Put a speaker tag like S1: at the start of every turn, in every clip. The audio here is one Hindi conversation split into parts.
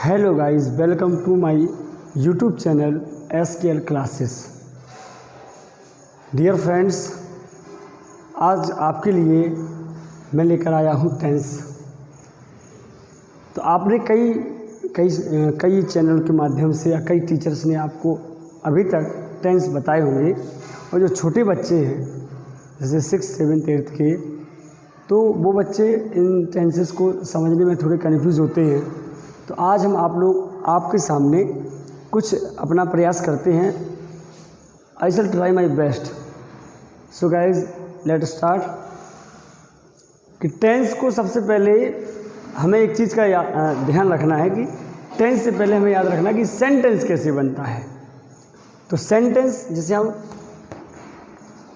S1: Hello guys, welcome to my YouTube channel SKL classes. Dear friends, आज आपके लिए मैं लेकर आया हूँ टेंस। तो आपने कई चैनल के माध्यम से या कई टीचर्स ने आपको अभी तक टेंस बताए होंगे, और जो छोटे बच्चे हैं जैसे 6th 7th 8th के, तो वो बच्चे इन टेंसेस को समझने में थोड़े कन्फ्यूज़ होते हैं। तो आज हम आपके सामने कुछ अपना प्रयास करते हैं। I shall try my best. So guys, let start. कि टेंस को सबसे पहले हमें एक चीज़ का ध्यान रखना है कि टेंस से पहले हमें याद रखना है कि सेंटेंस कैसे बनता है। तो सेंटेंस, जैसे हम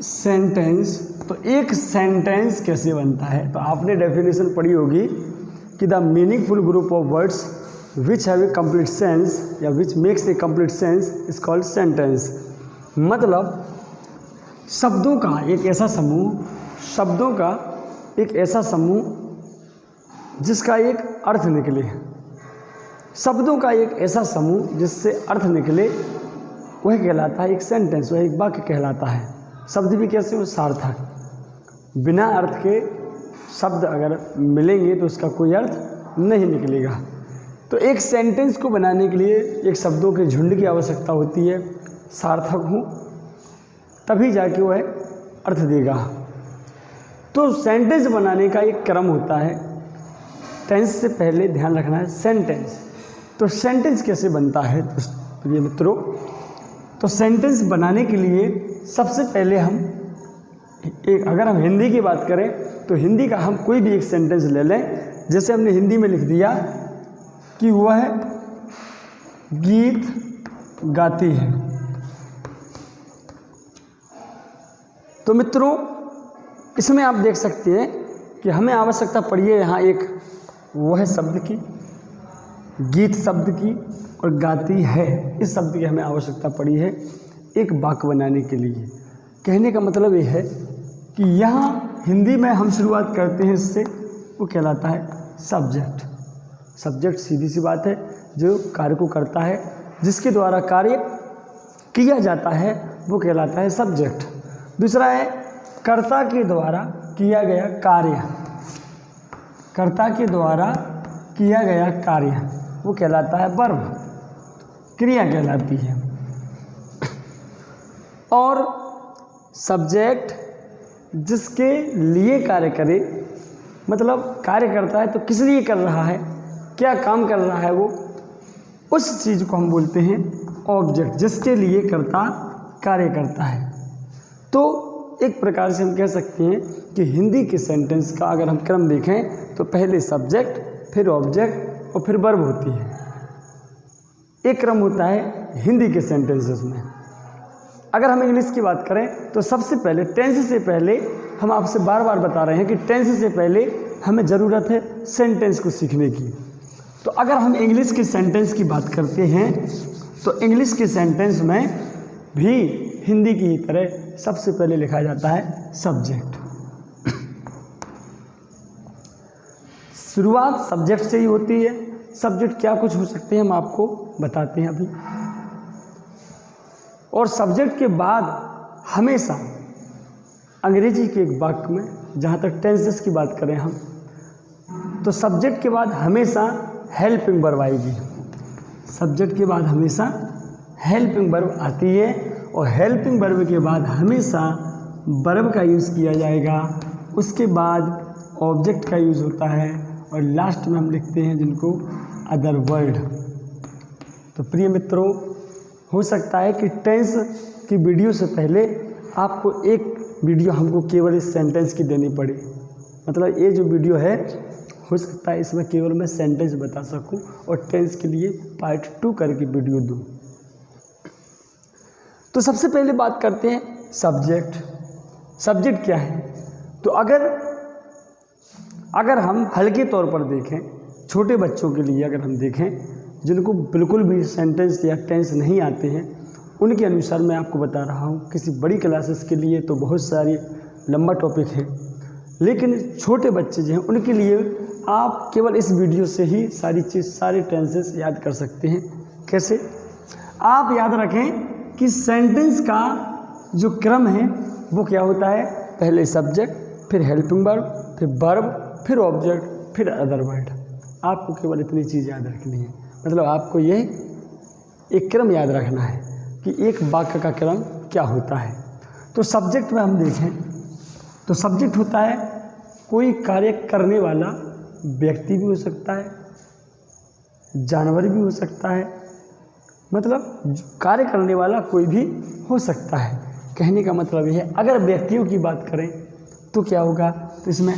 S1: सेंटेंस, तो एक सेंटेंस कैसे बनता है, तो आपने डेफिनेशन पढ़ी होगी कि the meaningful group of words which have a complete sense या which makes a complete sense is called sentence. मतलब शब्दों का एक ऐसा समूह जिसका एक अर्थ निकले, शब्दों का एक ऐसा समूह जिससे अर्थ निकले, वह कहलाता है एक सेंटेंस, वह एक वाक्य कहलाता है। शब्द भी कैसे हो? सार्थक। बिना अर्थ के शब्द अगर मिलेंगे तो उसका कोई अर्थ नहीं निकलेगा। तो एक सेंटेंस को बनाने के लिए एक शब्दों के झुंड की आवश्यकता होती है, सार्थक हो तभी जाके वह अर्थ देगा। तो सेंटेंस बनाने का एक क्रम होता है। टेंस से पहले ध्यान रखना है सेंटेंस। तो सेंटेंस कैसे बनता है प्रिय मित्रों? तो सेंटेंस बनाने के लिए सबसे पहले अगर हम हिंदी की बात करें तो हिंदी का हम कोई भी एक सेंटेंस ले लें। जैसे हमने हिंदी में लिख दिया कि वह गीत गाती है। तो मित्रों, इसमें आप देख सकते हैं कि हमें आवश्यकता पड़ी है यहाँ एक वह शब्द की, गीत शब्द की, और गाती है इस शब्द की हमें आवश्यकता पड़ी है एक वाक्य बनाने के लिए। कहने का मतलब ये है कि यहाँ हिंदी में हम शुरुआत करते हैं इससे, वो कहलाता है सब्जेक्ट। सब्जेक्ट सीधी सी बात है, जो कार्य को करता है, जिसके द्वारा कार्य किया जाता है, वो कहलाता है सब्जेक्ट। दूसरा है कर्ता के द्वारा किया गया कार्य। कर्ता के द्वारा किया गया कार्य वो कहलाता है वर्ब, क्रिया कहलाती है। और सब्जेक्ट जिसके लिए कार्य करे, मतलब कार्य करता है तो किस लिए कर रहा है, क्या काम कर रहा है, वो उस चीज़ को हम बोलते हैं ऑब्जेक्ट, जिसके लिए कर्ता कार्य करता है। तो एक प्रकार से हम कह सकते हैं कि हिंदी के सेंटेंस का अगर हम क्रम देखें तो पहले सब्जेक्ट, फिर ऑब्जेक्ट और फिर वर्ब होती है। एक क्रम होता है हिंदी के सेंटेंसेस में। अगर हम इंग्लिश की बात करें तो सबसे पहले टेंस से पहले, हम आपसे बार बार बता रहे हैं कि टेंस से पहले हमें ज़रूरत है सेंटेंस को सीखने की। तो अगर हम इंग्लिश के सेंटेंस की बात करते हैं तो इंग्लिश के सेंटेंस में भी हिंदी की ही तरह सबसे पहले लिखा जाता है सब्जेक्ट। शुरुआत सब्जेक्ट से ही होती है। सब्जेक्ट क्या कुछ हो सकते हैं हम आपको बताते हैं अभी। और सब्जेक्ट के बाद हमेशा अंग्रेजी के एक वाक्य में, जहाँ तक टेंसेस की बात करें हम, तो सब्जेक्ट के बाद हमेशा हेल्पिंग वर्ब आएगी। सब्जेक्ट के बाद हमेशा हेल्पिंग वर्ब आती है, और हेल्पिंग वर्ब के बाद हमेशा वर्ब का यूज़ किया जाएगा। उसके बाद ऑब्जेक्ट का यूज़ होता है, और लास्ट में हम लिखते हैं जिनको अदर वर्ड। तो प्रिय मित्रों, हो सकता है कि टेंस की वीडियो से पहले आपको एक वीडियो हमको केवल इस सेंटेंस की देनी पड़े। मतलब ये जो वीडियो है, हो सकता है इसमें केवल मैं सेंटेंस बता सकूं और टेंस के लिए पार्ट 2 करके वीडियो दूं। तो सबसे पहले बात करते हैं सब्जेक्ट। सब्जेक्ट क्या है? तो अगर हम हल्के तौर पर देखें, छोटे बच्चों के लिए अगर हम देखें जिनको बिल्कुल भी सेंटेंस या टेंस नहीं आते हैं, उनके अनुसार मैं आपको बता रहा हूँ। किसी बड़ी क्लासेस के लिए तो बहुत सारी लंबा टॉपिक है, लेकिन छोटे बच्चे जो हैं उनके लिए आप केवल इस वीडियो से ही सारे टेंसेस याद कर सकते हैं। कैसे? आप याद रखें कि सेंटेंस का जो क्रम है वो क्या होता है, पहले सब्जेक्ट, फिर हेल्पिंग वर्ब, फिर वर्ब, फिर ऑब्जेक्ट, फिर अदर वर्ड। आपको केवल इतनी चीज़ याद रखनी है, मतलब आपको ये एक क्रम याद रखना है कि एक वाक्य का क्रम क्या होता है। तो सब्जेक्ट में हम देखें तो सब्जेक्ट होता है कोई कार्य करने वाला व्यक्ति भी हो सकता है, जानवर भी हो सकता है, मतलब कार्य करने वाला कोई भी हो सकता है। कहने का मतलब यह है, अगर व्यक्तियों की बात करें तो क्या होगा, तो इसमें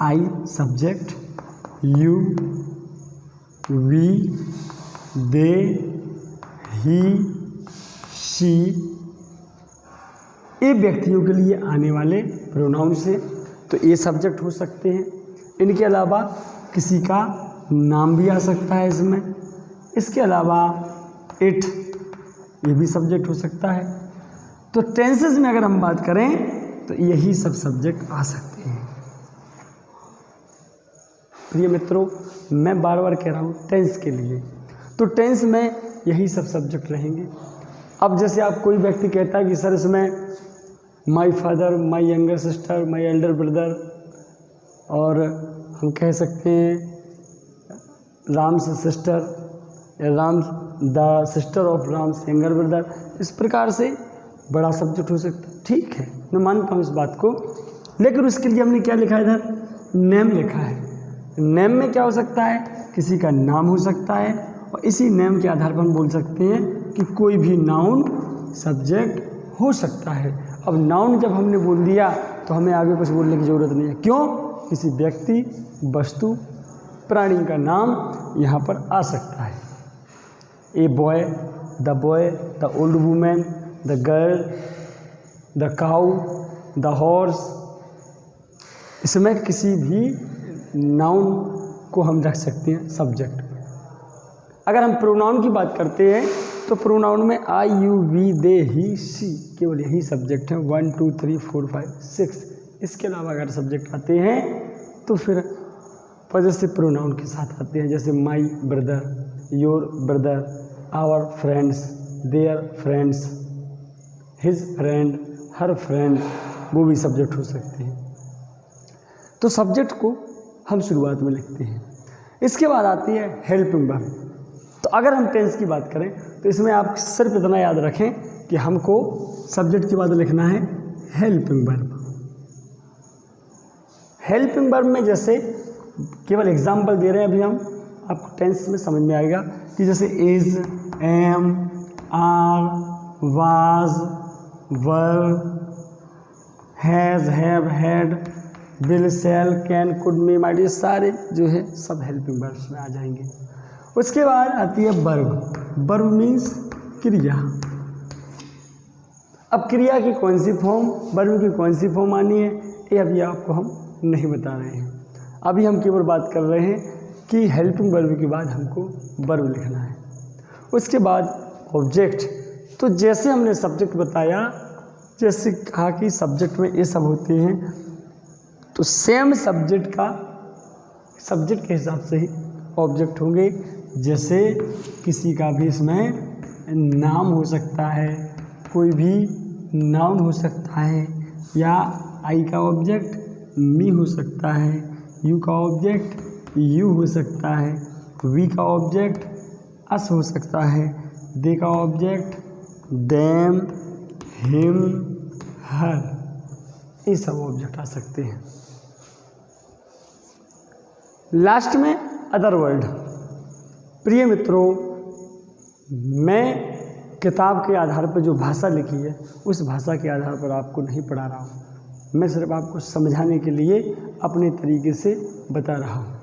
S1: I subject, you, we, they, he, she, ये व्यक्तियों के लिए आने वाले प्रोनाउंस हैं, तो ये सब्जेक्ट हो सकते हैं। इनके अलावा किसी का नाम भी आ सकता है इसमें। इसके अलावा इट, ये भी सब्जेक्ट हो सकता है। तो टेंसेस में अगर हम बात करें तो यही सब सब्जेक्ट आ सकते हैं। प्रिय मित्रों, मैं बार बार कह रहा हूँ टेंस के लिए, तो टेंस में यही सब सब्जेक्ट रहेंगे। अब जैसे आप कोई व्यक्ति कहता है कि सर इसमें my father, my younger sister, my elder brother, और हम कह सकते हैं राम्स सिस्टर या Ram the sister of Ram's younger brother, इस प्रकार से बड़ा सब्जेक्ट हो सकता है। ठीक है, मैं मानता हूँ इस बात को, लेकिन उसके लिए हमने क्या लिखा है, इधर नेम लिखा है। नेम में क्या हो सकता है, किसी का नाम हो सकता है, और इसी नेम के आधार पर हम बोल सकते हैं कि कोई भी नाउन सब्जेक्ट हो सकता है। अब नाउन जब हमने बोल दिया तो हमें आगे कुछ बोलने की ज़रूरत नहीं है। क्यों? किसी व्यक्ति, वस्तु, प्राणी का नाम यहाँ पर आ सकता है। A boy, the old women, the girl, the cow, the horse, इसमें किसी भी नाउन को हम रख सकते हैं सब्जेक्ट। अगर हम प्रोनाउन की बात करते हैं तो प्रोनाउन में I, you, we, they, he, she, केवल यही सब्जेक्ट हैं। 1 2 3 4 5 6। इसके अलावा अगर सब्जेक्ट आते हैं तो फिर पॉजेसिव प्रोनाउन के साथ आते हैं, जैसे my brother, your brother, our friends, their friends, his friend, her friend, वो भी सब्जेक्ट हो सकते हैं। तो सब्जेक्ट को हम शुरुआत में लिखते हैं। इसके बाद आती है हेल्पिंग वर्ब। तो अगर हम टेंस की बात करें तो इसमें आप सिर्फ इतना याद रखें कि हमको सब्जेक्ट के बाद लिखना है हेल्पिंग वर्ब। हेल्पिंग वर्ब में जैसे केवल एग्जाम्पल दे रहे हैं अभी हम, आपको टेंस में समझ में आएगा कि जैसे is, am, are, was, were, has, have, had, will, shall, can, could, may, might, ये सारे जो है सब हेल्पिंग वर्ब्स में आ जाएंगे। उसके बाद आती है वर्ब। वर्ब मीन्स क्रिया। अब क्रिया की कौन सी फॉर्म, वर्ब की कौन सी फॉर्म आनी है, ये अभी आपको हम नहीं बता रहे हैं। अभी हम केवल बात कर रहे हैं कि हेल्पिंग वर्ब के बाद हमको वर्ब लिखना है। उसके बाद ऑब्जेक्ट। तो जैसे हमने सब्जेक्ट बताया, जैसे कहा कि सब्जेक्ट में ये सब होते हैं, तो सेम सब्जेक्ट के हिसाब से ही ऑब्जेक्ट होंगे। जैसे किसी का भी इसमें नाम हो सकता है, कोई भी नाउन हो सकता है, या आई का ऑब्जेक्ट मी हो सकता है, यू का ऑब्जेक्ट यू हो सकता है, वी का ऑब्जेक्ट अस हो सकता है, दे का ऑब्जेक्ट देम, हिम, हर, ये सब ऑब्जेक्ट आ सकते हैं। लास्ट में अदर वर्ड। प्रिय मित्रों, मैं किताब के आधार पर जो भाषा लिखी है उस भाषा के आधार पर आपको नहीं पढ़ा रहा हूँ, मैं सिर्फ आपको समझाने के लिए अपने तरीके से बता रहा हूँ।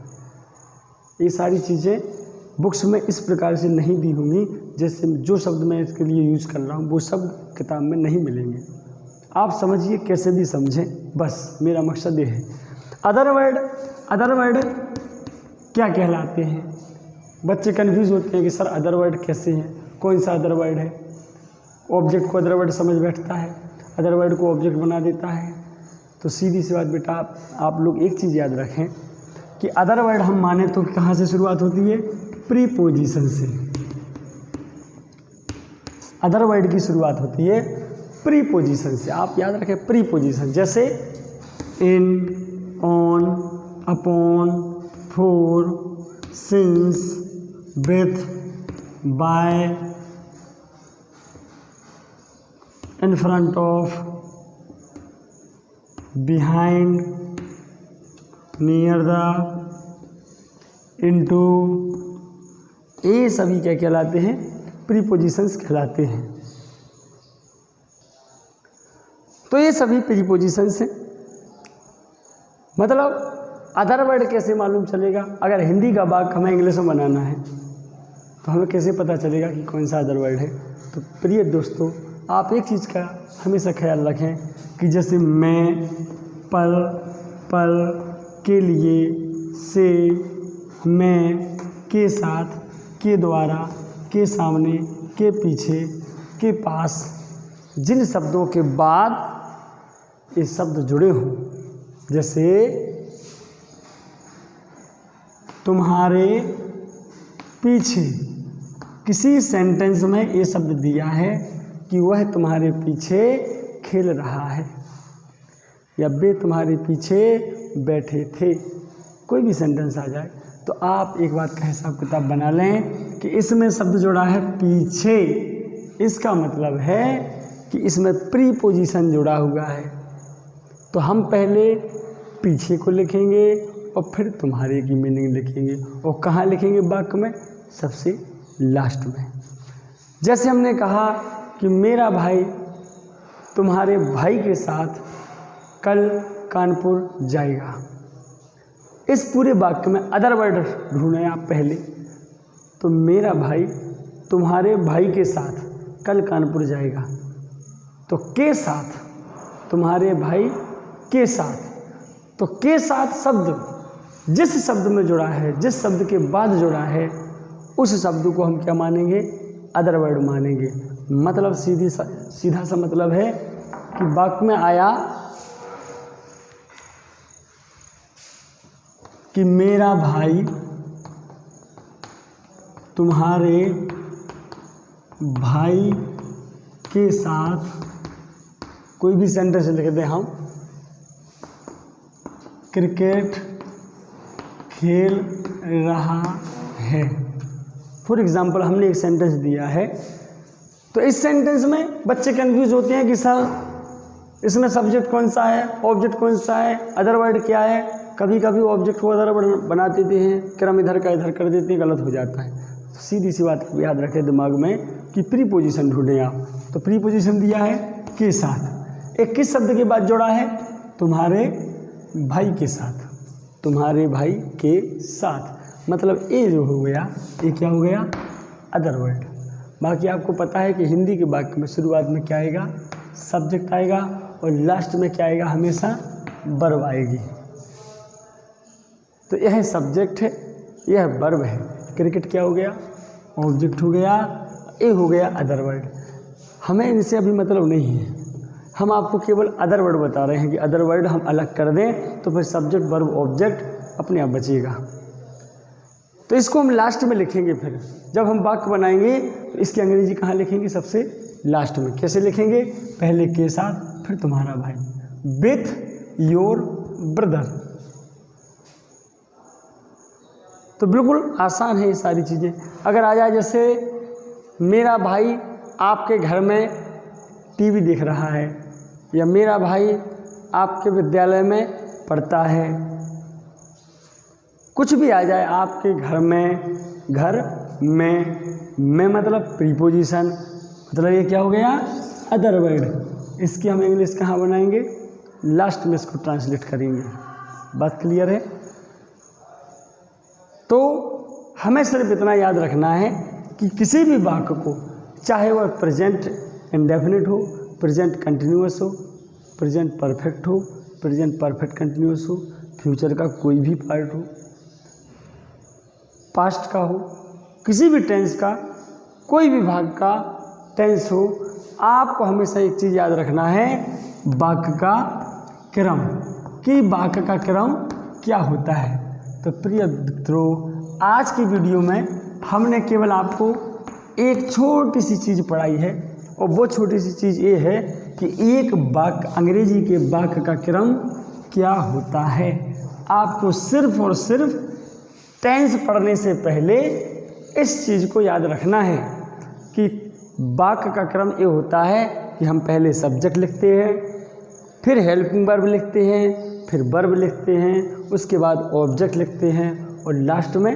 S1: ये सारी चीज़ें बुक्स में इस प्रकार से नहीं दी होंगी, जैसे जो शब्द मैं इसके लिए यूज़ कर रहा हूँ वो शब्द किताब में नहीं मिलेंगे। आप समझिए, कैसे भी समझें, बस मेरा मकसद ये है। अदर वर्ड क्या कहलाते हैं? बच्चे कन्फ्यूज़ होते हैं कि सर अदर वर्ड कैसे हैं, कौन सा अदर वर्ड है? ऑब्जेक्ट को अदर वर्ड समझ बैठता है, अदर वर्ड को ऑब्जेक्ट बना देता है। तो सीधी सी बात बेटा, आप लोग एक चीज़ याद रखें कि अदर वर्ड हम माने तो कहाँ से शुरुआत होती है? प्रीपोजिशन से। अदर वर्ड की शुरुआत होती है प्रीपोजिशन से। आप याद रखें प्रीपोजिशन, जैसे in, on, upon, for, since, with, by, in front of, behind, near the, into, ये सभी क्या कहलाते हैं? प्रीपोजिशंस कहलाते हैं। तो ये सभी प्रीपोजिशंस हैं। मतलब अदर वर्ड कैसे मालूम चलेगा? अगर हिंदी का वाक्य हमें इंग्लिश में बनाना है तो हमें कैसे पता चलेगा कि कौन सा अदर वर्ड है? तो प्रिय दोस्तों, आप एक चीज़ का हमेशा ख्याल रखें कि जैसे मैं, पर, के लिए, से, मैं, के साथ, के द्वारा, के सामने, के पीछे, के पास, जिन शब्दों के बाद ये शब्द जुड़े हों, जैसे तुम्हारे पीछे, किसी सेंटेंस में ये शब्द दिया है कि वह तुम्हारे पीछे खेल रहा है या वे तुम्हारे पीछे बैठे थे, कोई भी सेंटेंस आ जाए तो आप एक बात का हिसाब किताब बना लें कि इसमें शब्द जुड़ा है पीछे। इसका मतलब है कि इसमें प्रीपोजिशन जुड़ा हुआ है। तो हम पहले पीछे को लिखेंगे और फिर तुम्हारे की मीनिंग लिखेंगे। और कहाँ लिखेंगे वाक्य में? सबसे लास्ट में। जैसे हमने कहा कि मेरा भाई तुम्हारे भाई के साथ कल कानपुर जाएगा। इस पूरे वाक्य में अदर वर्ड ढूंढें आप पहले। तो मेरा भाई तुम्हारे भाई के साथ कल कानपुर जाएगा, तो के साथ, तुम्हारे भाई के साथ, तो के साथ शब्द जिस शब्द में जुड़ा है, जिस शब्द के बाद जुड़ा है, उस शब्द को हम क्या मानेंगे? अदर वर्ड मानेंगे। मतलब सीधा सा मतलब है कि वाक्य में आया कि मेरा भाई तुम्हारे भाई के साथ, कोई भी सेंटेंस लिख दें हम, क्रिकेट खेल रहा है। फॉर एग्जाम्पल हमने एक सेंटेंस दिया है, तो इस सेंटेंस में बच्चे कंफ्यूज होते हैं कि सर इसमें सब्जेक्ट कौन सा है, ऑब्जेक्ट कौन सा है, अदर वर्ड क्या है। कभी कभी ऑब्जेक्ट को अदर वर्ड बना देते हैं, क्रम इधर का इधर कर देते हैं, गलत हो जाता है। तो सीधी सी बात याद रखें दिमाग में कि प्रीपोजिशन ढूंढें आप। तो प्रीपोजिशन दिया है के साथ, एक किस शब्द के बाद जोड़ा है? तुम्हारे भाई के साथ, तुम्हारे भाई के साथ। मतलब ये जो हो गया, ये क्या हो गया? Other word. बाकी आपको पता है कि हिंदी के वाक्य में शुरुआत में क्या आएगा? सब्जेक्ट आएगा और लास्ट में क्या आएगा? हमेशा वर्ब आएगी। तो यह सब्जेक्ट है, यह वर्ब है। क्रिकेट क्या हो गया? ऑब्जेक्ट हो गया, ये हो गया अदर वर्ड। हमें इनसे अभी मतलब नहीं है, हम आपको केवल अदर वर्ड बता रहे हैं कि अदर वर्ड हम अलग कर दें तो फिर सब्जेक्ट वर्ब ऑब्जेक्ट अपने आप बचेगा। तो इसको हम लास्ट में लिखेंगे। फिर जब हम वाक्य बनाएंगे तो इसकी अंग्रेजी कहाँ लिखेंगे? सबसे लास्ट में। कैसे लिखेंगे? पहले के साथ, फिर तुम्हारा भाई, विथ योर ब्रदर। तो बिल्कुल आसान है ये सारी चीज़ें। अगर आ जाए जैसे मेरा भाई आपके घर में टीवी देख रहा है, या मेरा भाई आपके विद्यालय में पढ़ता है, कुछ भी आ जाए आपके घर में, घर में मतलब प्रीपोजिशन, मतलब ये क्या हो गया? Other word. इसकी हम इंग्लिश कहाँ बनाएंगे? लास्ट में इसको ट्रांसलेट करेंगे। बात क्लियर है? तो हमें सिर्फ इतना याद रखना है कि किसी भी वाक्य को, चाहे वह प्रेजेंट इंडेफिनिट हो, प्रेजेंट कंटिन्यूअस हो, प्रेजेंट परफेक्ट हो, प्रेजेंट परफेक्ट कंटिन्यूअस हो, फ्यूचर का कोई भी पार्ट हो, पास्ट का हो, किसी भी टेंस का कोई भी भाग का टेंस हो, आपको हमेशा एक चीज़ याद रखना है, वाक्य का क्रम, कि वाक्य का क्रम क्या होता है। तो प्रिय मित्रों, आज की वीडियो में हमने केवल आपको एक छोटी सी चीज़ पढ़ाई है, और वो छोटी सी चीज़ ये है कि एक वाक्य, अंग्रेजी के वाक्य का क्रम क्या होता है। आपको सिर्फ और सिर्फ टेंस पढ़ने से पहले इस चीज़ को याद रखना है कि वाक्य का क्रम ये होता है कि हम पहले सब्जेक्ट लिखते हैं, फिर हेल्पिंग वर्ब लिखते हैं, फिर वर्ब लिखते हैं, उसके बाद ऑब्जेक्ट लिखते हैं और लास्ट में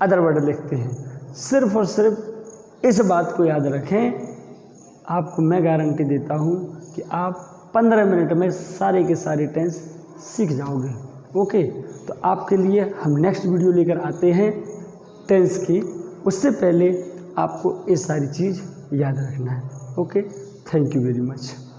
S1: अदर वर्ड लिखते हैं। सिर्फ और सिर्फ इस बात को याद रखें, आपको मैं गारंटी देता हूँ कि आप 15 मिनट में सारे के सारे टेंस सीख जाओगे। ओके, तो आपके लिए हम नेक्स्ट वीडियो लेकर आते हैं टेंस की। उससे पहले आपको ये सारी चीज़ याद रखना है। Okay, thank you very much.